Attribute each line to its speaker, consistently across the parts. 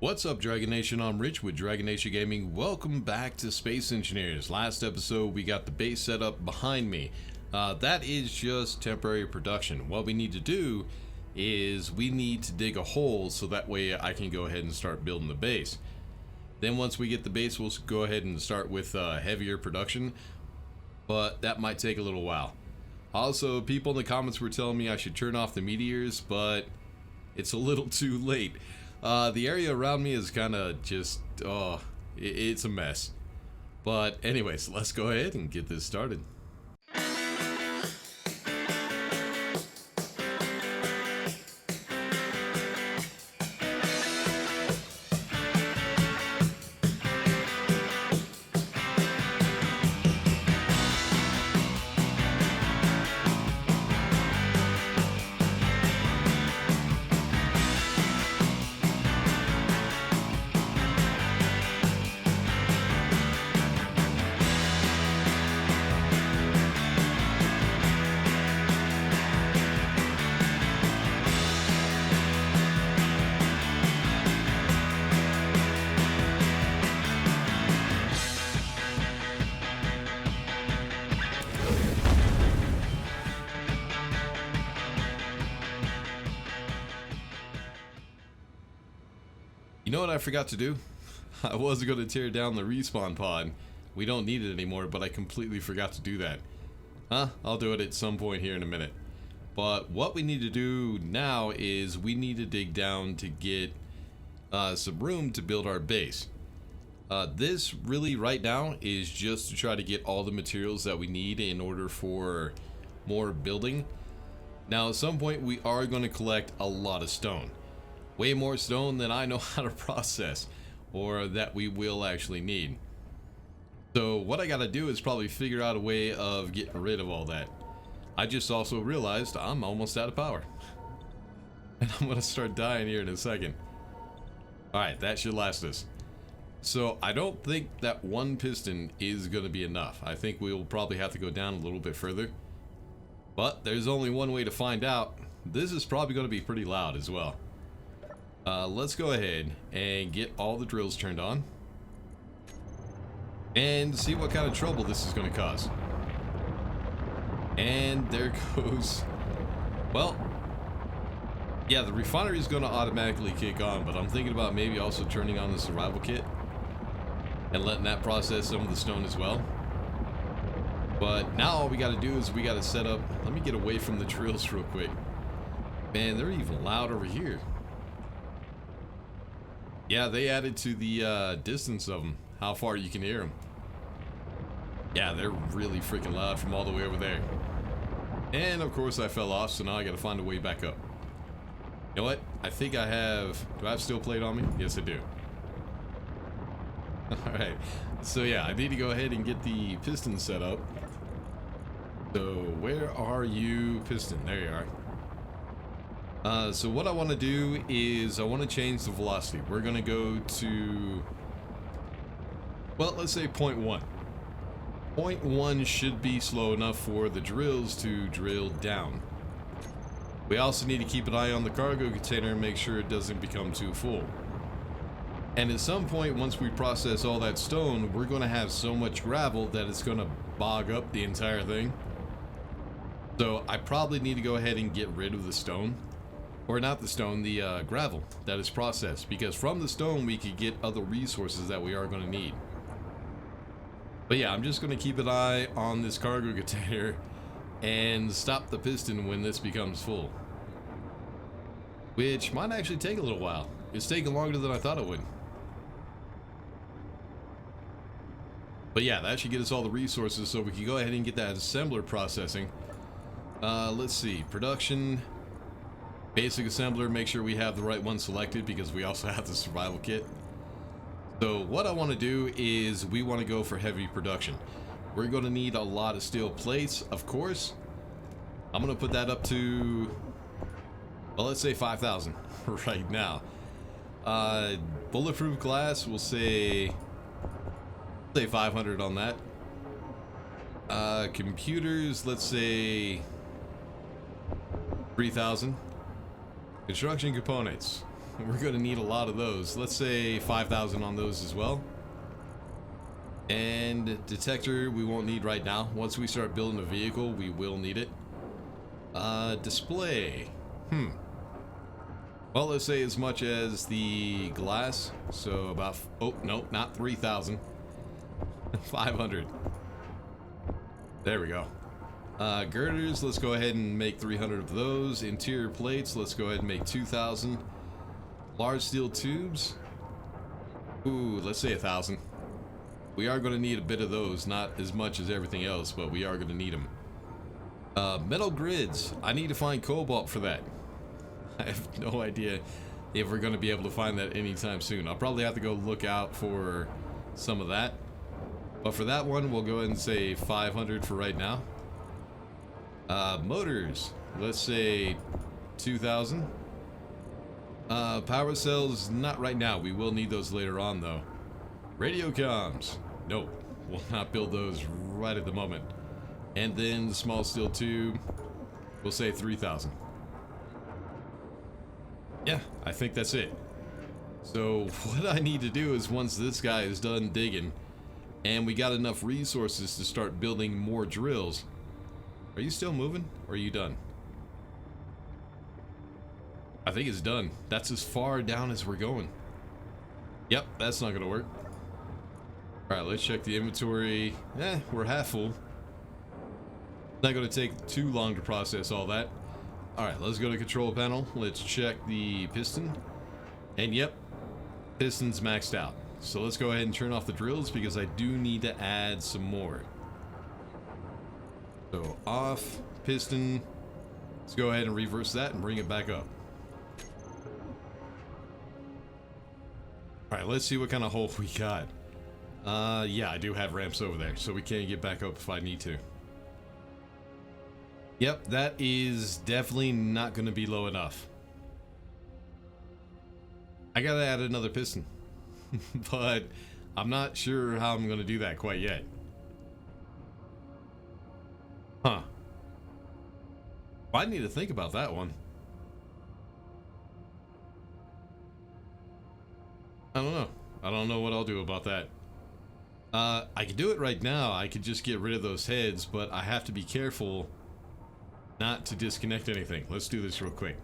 Speaker 1: What's up, Dragon Nation? I'm Rich with Dragon Nation Gaming. Welcome back to Space Engineers. Last episode, we got the base set up behind me. That is just temporary production. What we need to do is we need to dig a hole so that way I can go ahead and start building the base. Then once we get the base, we'll go ahead and start with heavier production, but that might take a little while. Also, people in the comments were telling me I should turn off the meteors, but it's a little too late. The area around me is kind of just, it's a mess. But anyways, let's go ahead and get this started. You know what I forgot to do? I was going to tear down the respawn pod. We don't need it anymore, but I completely forgot to do that. I'll do it at some point here in a minute. But what we need to do now is we need to dig down to get some room to build our base. This really right now is just to try to get all the materials that we need in order for more building. Now at some point we are going to collect a lot of stone. Way more stone than I know how to process, or that we will actually need. So what I gotta do is probably figure out a way of getting rid of all that. I just also realized I'm almost out of power. And I'm gonna start dying here in a second. Alright, that should last us. So I don't think that one piston is gonna be enough. I think we'll probably have to go down a little bit further. But there's only one way to find out. This is probably gonna be pretty loud as well. Let's go ahead and get all the drills turned on and see what kind of trouble this is going to cause. And there goes, well, yeah, the refinery is going to automatically kick on, but I'm thinking about maybe also turning on the survival kit and letting that process some of the stone as well. But now all we got to do is we got to set up, let me get away from the drills real quick. Man, they're even loud over here. Yeah, they added to the distance of them, how far you can hear them. Yeah, they're really freaking loud from all the way over there. And of course I fell off, so now I gotta find a way back up. You know what? I think I have, do I have steel plate on me? Yes, I do. Alright, so yeah, I need to go ahead and get the piston set up. So where are you, piston? There you are. So what I want to do is I want to change the velocity. We're going to go to, well, let's say 0.1. 0.1 should be slow enough for the drills to drill down. We also need to keep an eye on the cargo container and make sure it doesn't become too full. And at some point, once we process all that stone, we're going to have so much gravel that it's going to bog up the entire thing. So I probably need to go ahead and get rid of the stone. Or not the stone, the gravel that is processed, because from the stone we could get other resources that we are going to need. But yeah, I'm just going to keep an eye on this cargo container and stop the piston when this becomes full, which might actually take a little while. It's taking longer than I thought it would. But yeah, that should get us all the resources so we can go ahead and get that assembler processing. Let's see, production. Basic assembler, make sure we have the right one selected because we also have the survival kit. So what I want to do is we want to go for heavy production. We're going to need a lot of steel plates, of course. I'm going to put that up to, well, let's say 5,000 right now. Bulletproof glass, we'll say 500 on that. Computers, let's say 3,000. Construction components. we're going to need a lot of those. Let's say 5,000 on those as well. And detector we won't need right now. Once we start building a vehicle, we will need it. Display. Well, let's say as much as the glass. So about, oh, no, not 3,000. 500. There we go. Girders, let's go ahead and make 300 of those. Interior plates, let's go ahead and make 2,000. Large steel tubes. Ooh, let's say 1,000. We are going to need a bit of those, not as much as everything else, but we are going to need them. Metal grids, I need to find cobalt for that. I have no idea if we're going to be able to find that anytime soon. I'll probably have to go look out for some of that. But for that one, we'll go ahead and say 500 for right now. Motors, let's say 2,000. Power cells, not right now. We will need those later on, though. Radio comms, nope. We'll not build those right at the moment. And then the small steel tube, we'll say 3,000. Yeah, I think that's it. So what I need to do is once this guy is done digging and we got enough resources to start building more drills. Are you still moving or are you done? I think it's done. That's as far down as we're going. Yep, that's not gonna work. Alright, let's check the inventory. We're half full. Not gonna take too long to process all that. Alright, let's go to control panel. Let's check the piston. And yep, piston's maxed out. So let's go ahead and turn off the drills because I do need to add some more. So off, piston. Let's go ahead and reverse that and bring it back up. Alright, let's see what kind of hole we got. Yeah, I do have ramps over there, so we can get back up if I need to. Yep, that is definitely not going to be low enough. I gotta add another piston. But I'm not sure how I'm going to do that quite yet. Huh. I need to think about that one. I don't know. I don't know what I'll do about that. I could do it right now. I could just get rid of those heads, but I have to be careful not to disconnect anything. Let's do this real quick.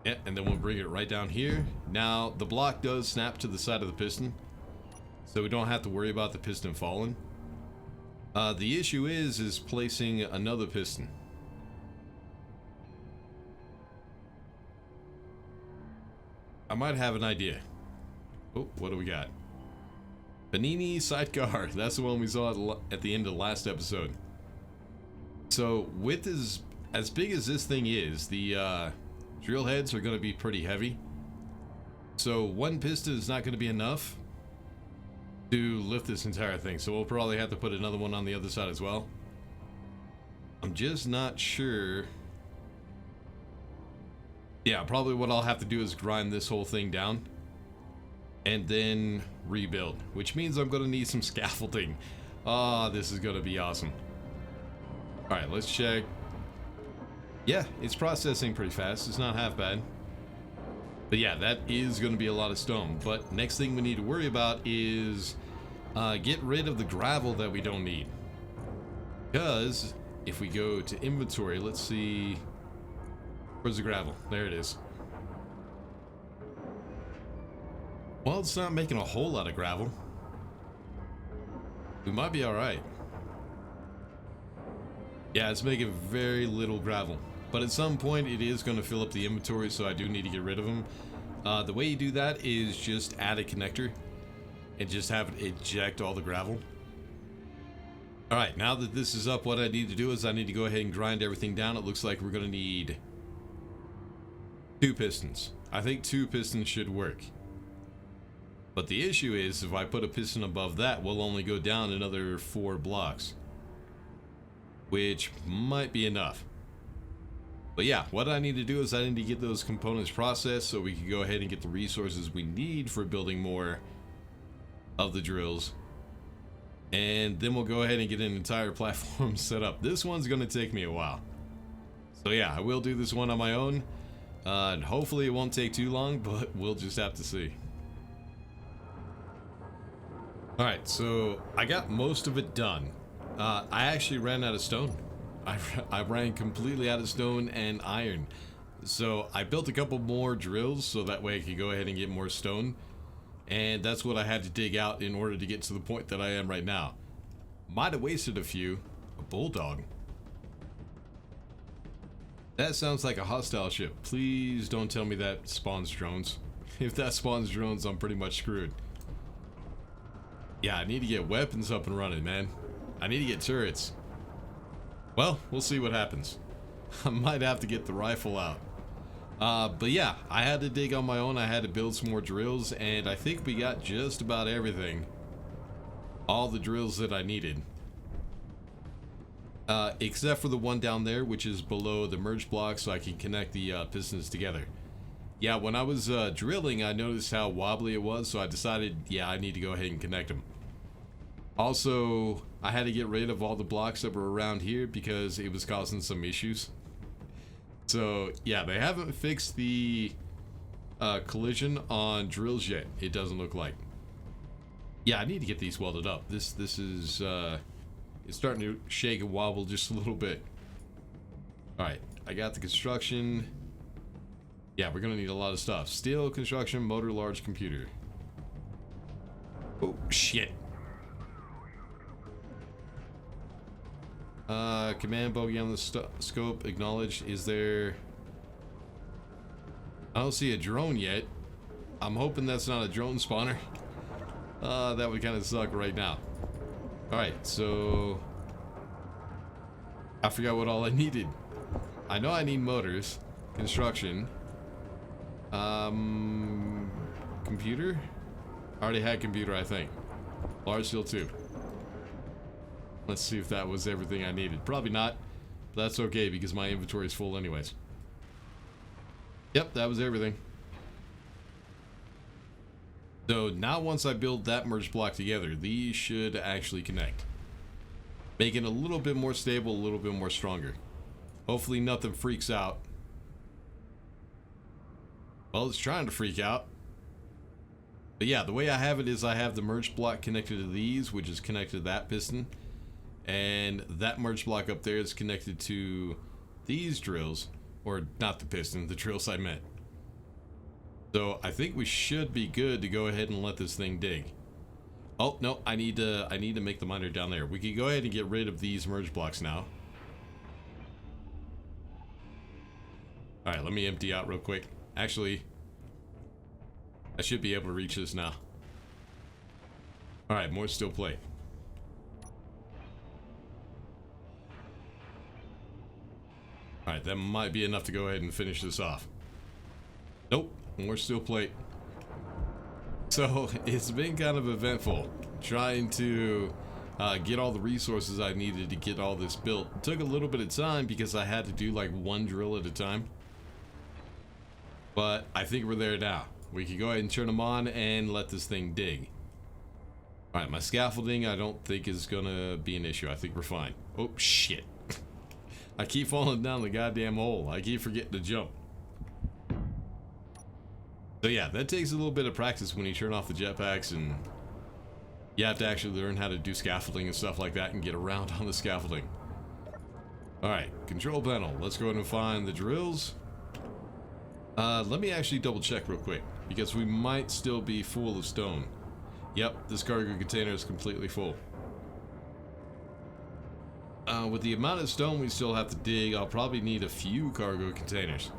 Speaker 1: Yeah, and then we'll bring it right down here. Now, the block does snap to the side of the piston, so we don't have to worry about the piston falling. The issue is placing another piston. I might have an idea. Oh, what do we got? Panini sidecar. That's the one we saw at the end of the last episode. So, with as big as this thing is, the drill heads are going to be pretty heavy. So, one piston is not going to be enough to lift this entire thing. So, we'll probably have to put another one on the other side as well. I'm just not sure. Yeah, probably what I'll have to do is grind this whole thing down and then rebuild, which means I'm going to need some scaffolding. Ah, this is going to be awesome. All right, let's check. Yeah, it's processing pretty fast. It's not half bad. But yeah, that is going to be a lot of stone. But next thing we need to worry about is get rid of the gravel that we don't need. Because if we go to inventory, let's see. Where's the gravel? There it is. Well, it's not making a whole lot of gravel. We might be alright. Yeah, it's making very little gravel. But at some point, it is going to fill up the inventory, so I do need to get rid of them. The way you do that is just add a connector and just have it eject all the gravel. Alright, now that this is up, what I need to do is I need to go ahead and grind everything down. It looks like we're going to need 2 pistons. I think 2 pistons should work. But the issue is, if I put a piston above that, we'll only go down another 4 blocks. Which might be enough. But yeah, what I need to do is I need to get those components processed so we can go ahead and get the resources we need for building more of the drills. And then we'll go ahead and get an entire platform set up. This one's going to take me a while. So yeah, I will do this one on my own. And hopefully it won't take too long, but we'll just have to see. Alright, so I got most of it done. I actually ran out of stone. I ran completely out of stone and iron. So I built a couple more drills so that way I could go ahead and get more stone. And that's what I had to dig out in order to get to the point that I am right now. Might have wasted a few. A bulldog. That sounds like a hostile ship. Please don't tell me that spawns drones. If that spawns drones, I'm pretty much screwed. Yeah, I need to get weapons up and running, man. I need to get turrets. Well, we'll see what happens. I might have to get the rifle out. But yeah, I had to dig on my own. I had to build some more drills, and I think we got just about everything. All the drills that I needed. Except for the one down there, which is below the merge block, so I can connect the pistons together. Yeah, when I was drilling, I noticed how wobbly it was, so I decided, yeah, I need to go ahead and connect them. Also, I had to get rid of all the blocks that were around here because it was causing some issues. So, yeah, they haven't fixed the collision on drills yet, it doesn't look like. Yeah, I need to get these welded up. This is, it's starting to shake and wobble just a little bit. Alright, I got the construction. Yeah, we're gonna need a lot of stuff. Steel, construction, motor, large computer. Oh, shit. Command bogey on the scope. Acknowledged. Is there... I don't see a drone yet. I'm hoping that's not a drone spawner. That would kind of suck right now. Alright, so... I forgot what all I needed. I know I need motors. Construction. Computer? I already had computer, I think. Large steel tube. Let's see if that was everything I needed. Probably not, but that's okay because my inventory is full anyways. Yep, that was everything. So now once I build that merge block together, these should actually connect. Make it a little bit more stable, a little bit more stronger. Hopefully nothing freaks out. Well, it's trying to freak out. But yeah, the way I have it is I have the merge block connected to these, which is connected to that piston. And that merge block up there is connected to these drills. Or not the piston, the drills I meant. So I think we should be good to go ahead and let this thing dig. Oh, no, I need to make the miner down there. We can go ahead and get rid of these merge blocks now. Alright, let me empty out real quick. Actually, I should be able to reach this now. Alright, more steel plate. Alright, that might be enough to go ahead and finish this off. Nope, more steel plate. So, it's been kind of eventful trying to get all the resources I needed to get all this built. It took a little bit of time because I had to do like one drill at a time. But I think we're there now. We can go ahead and turn them on and let this thing dig. Alright, my scaffolding I don't think is gonna be an issue. I think we're fine. Oh, shit. I keep falling down the goddamn hole. I keep forgetting to jump. So yeah, that takes a little bit of practice when you turn off the jetpacks and you have to actually learn how to do scaffolding and stuff like that and get around on the scaffolding. Alright, control panel. Let's go ahead and find the drills. Let me actually double check real quick because we might still be full of stone. Yep, this cargo container is completely full. With the amount of stone we still have to dig, I'll probably need a few cargo containers.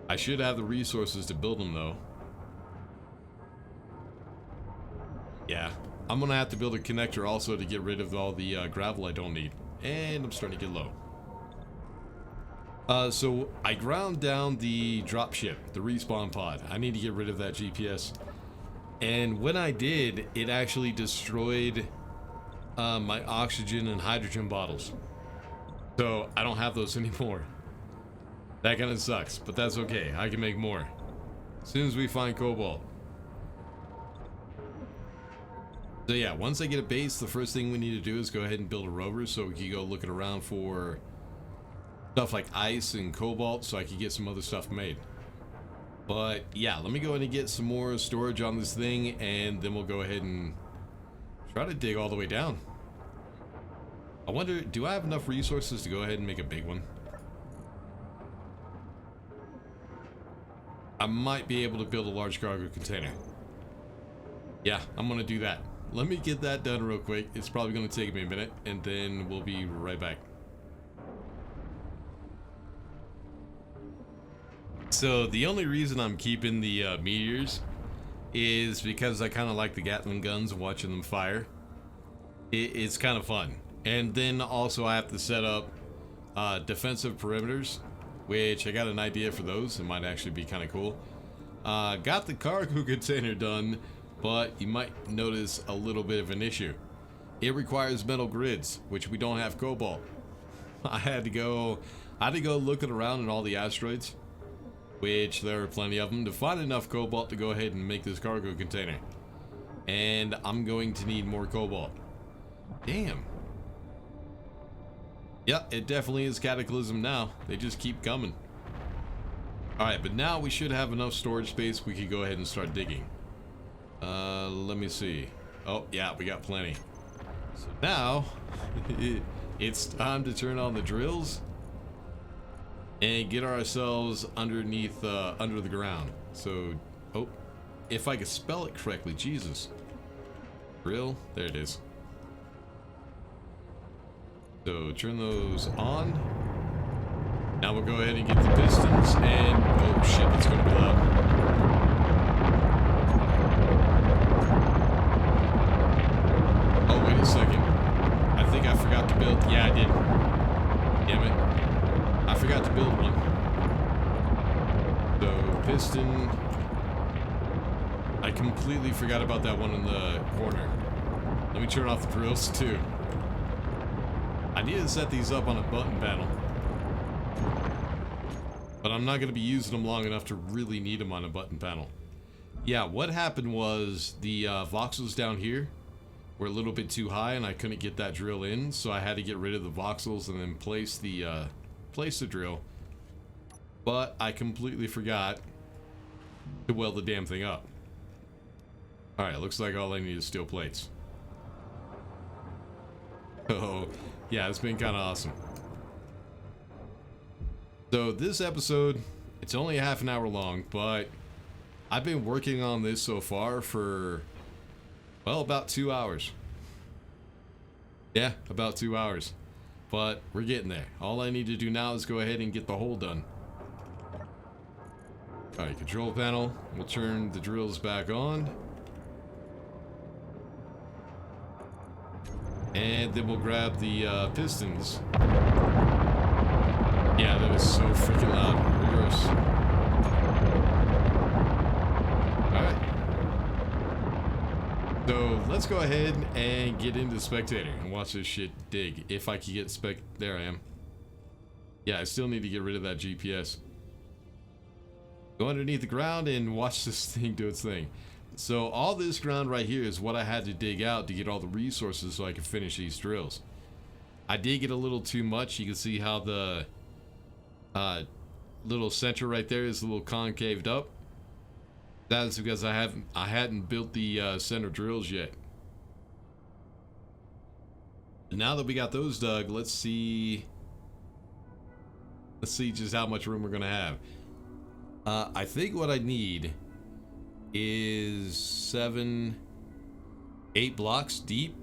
Speaker 1: I should have the resources to build them though. Yeah, I'm gonna have to build a connector also to get rid of all the gravel I don't need. And I'm starting to get low. So I ground down the dropship, the respawn pod. I need to get rid of that GPS. And when I did, it actually destroyed my oxygen and hydrogen bottles. So I don't have those anymore. That kind of sucks, but that's okay. I can make more as soon as we find cobalt. So yeah, once I get a base, the first thing we need to do is go ahead and build a rover so we can go looking around for stuff like ice and cobalt so I could get some other stuff made. But yeah, let me go ahead and get some more storage on this thing, and then we'll go ahead and try to dig all the way down. I wonder, do I have enough resources to go ahead and make a big one? I might be able to build a large cargo container. Yeah, I'm gonna do that. Let me get that done real quick. It's probably gonna take me a minute, and then we'll be right back. So the only reason I'm keeping the meteors is because I kind of like the Gatling guns and watching them fire. It's kind of fun. And then also I have to set up defensive perimeters, which I got an idea for those. It might actually be kind of cool. Got the cargo container done, but you might notice a little bit of an issue. It requires metal grids, which we don't have cobalt. I had to go looking around in all the asteroids, which there are plenty of them, to find enough cobalt to go ahead and make this cargo container. And I'm going to need more cobalt. Damn. Yeah, it definitely is Cataclysm now. They just keep coming. Alright, but now we should have enough storage space. We could go ahead and start digging. Let me see. Oh, yeah, we got plenty. So now, it's time to turn on the drills and get ourselves underneath, under the ground. So, oh, if I could spell it correctly, Jesus. Drill, there it is. So turn those on. Now we'll go ahead and get the pistons and, oh shit, that's gonna be loud. Oh, wait a second. I think I forgot to build, yeah, I did. Damn it. I forgot to build one. So piston. I completely forgot about that one in the corner. Let me turn off the drills too. I need to set these up on a button panel, but I'm not going to be using them long enough to really need them on a button panel. Yeah, what happened was the voxels down here were a little bit too high and I couldn't get that drill in, so I had to get rid of the voxels and then place the drill. But I completely forgot to weld the damn thing up. Alright, looks like all I need is steel plates. Oh, yeah, it's been kind of awesome. So this episode, it's only half an hour long, but I've been working on this so far for, well, about 2 hours. Yeah, about 2 hours. But we're getting there. All I need to do now is go ahead and get the hole done. Alright, control panel. We'll turn the drills back on. And then we'll grab the pistons. Yeah, that is so freaking loud. Reverse. Alright. So let's go ahead and get into Spectator and watch this shit dig. If I can get there I am. Yeah, I still need to get rid of that GPS. Go underneath the ground and watch this thing do its thing. So all this ground right here is what I had to dig out to get all the resources so I could finish these drills. I did get a little too much. You can see how the little center right there is a little concaved up. That is because I hadn't built the center drills yet. And now that we got those dug, let's see just how much room we're gonna have. I think what I need is 8 blocks deep,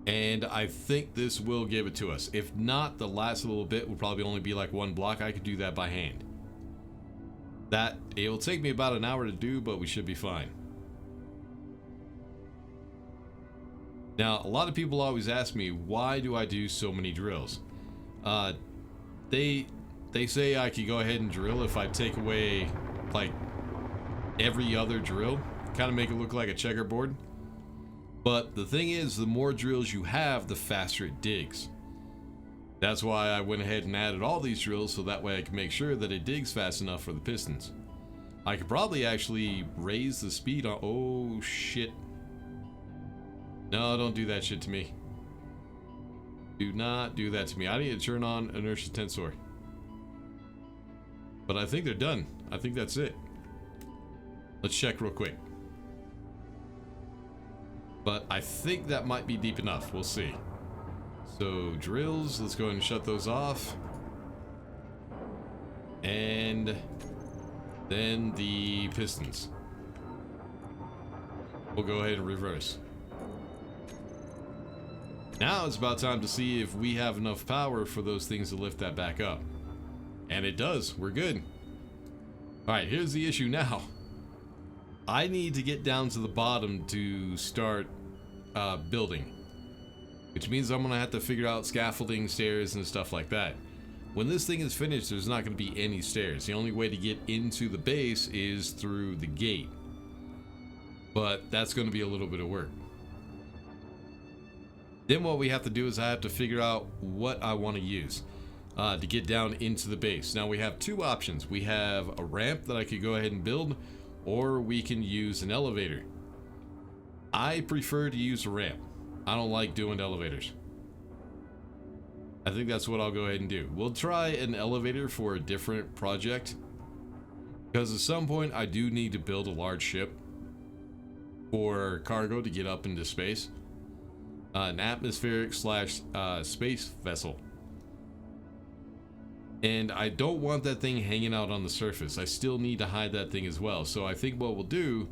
Speaker 1: and I think this will give it to us. If not, the last little bit will probably only be like 1 block. I could do that by hand. It will take me about an hour to do, but we should be fine. Now, a lot of people always ask me, why do I do so many drills? They say I could go ahead and drill if I take away like every other drill, kind of make it look like a checkerboard. But the thing is, the more drills you have, the faster it digs. That's why I went ahead and added all these drills, so that way I can make sure that it digs fast enough for the pistons. I could probably actually raise the speed on, oh shit. No, don't do that shit to me. Do not do that to me. I need to turn on inertia tensor. But I think they're done. I think that's it. Let's check real quick. But I think that might be deep enough. We'll see. So drills, let's go ahead and shut those off. And then the pistons. We'll go ahead and reverse. Now it's about time to see if we have enough power for those things to lift that back up. And it does. We're good. Alright, here's the issue now. I need to get down to the bottom to start building. Which means I'm going to have to figure out scaffolding, stairs, and stuff like that. When this thing is finished, there's not going to be any stairs. The only way to get into the base is through the gate. But that's going to be a little bit of work. Then what we have to do is I have to figure out what I want to use to get down into the base. Now we have two options. We have a ramp that I could go ahead and build, or we can use an elevator. I prefer to use a ramp. I don't like doing elevators. I think that's what I'll go ahead and do. We'll try an elevator for a different project, because at some point I do need to build a large ship for cargo to get up into space. An atmospheric slash space vessel. And I don't want that thing hanging out on the surface. I still need to hide that thing as well. So I think what we'll do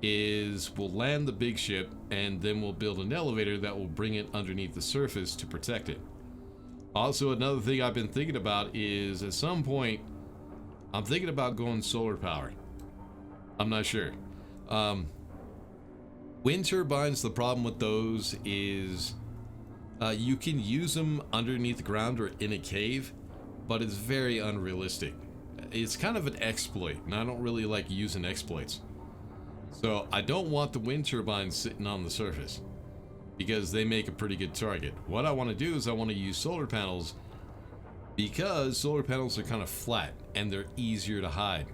Speaker 1: is we'll land the big ship, and then we'll build an elevator that will bring it underneath the surface to protect it. Also, another thing I've been thinking about is at some point I'm thinking about going solar power. I'm not sure. Wind turbines, the problem with those is you can use them underneath the ground or in a cave, but it's very unrealistic. It's kind of an exploit, and I don't really like using exploits. So I don't want the wind turbines sitting on the surface, because they make a pretty good target. What I want to do is I want to use solar panels, because solar panels are kind of flat and they're easier to hide.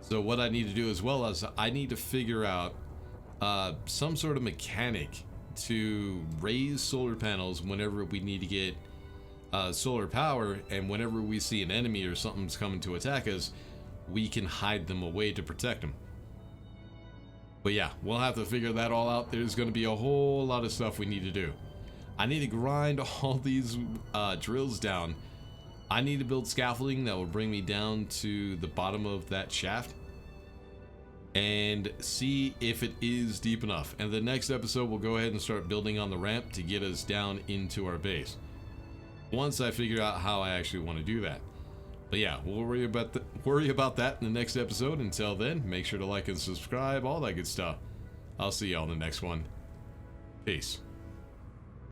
Speaker 1: So what I need to do as well is I need to figure out some sort of mechanic to raise solar panels whenever we need to get solar power, and whenever we see an enemy or something's coming to attack us, we can hide them away to protect them. But yeah, we'll have to figure that all out. There's going to be a whole lot of stuff we need to do. I need to grind all these drills down. I need to build scaffolding that will bring me down to the bottom of that shaft and see if it is deep enough. And the next episode, we'll go ahead and start building on the ramp to get us down into our base, once I figure out how I actually want to do that. But yeah, we'll worry about that in the next episode. Until then, make sure to like and subscribe, all that good stuff. I'll see y'all in the next one. Peace.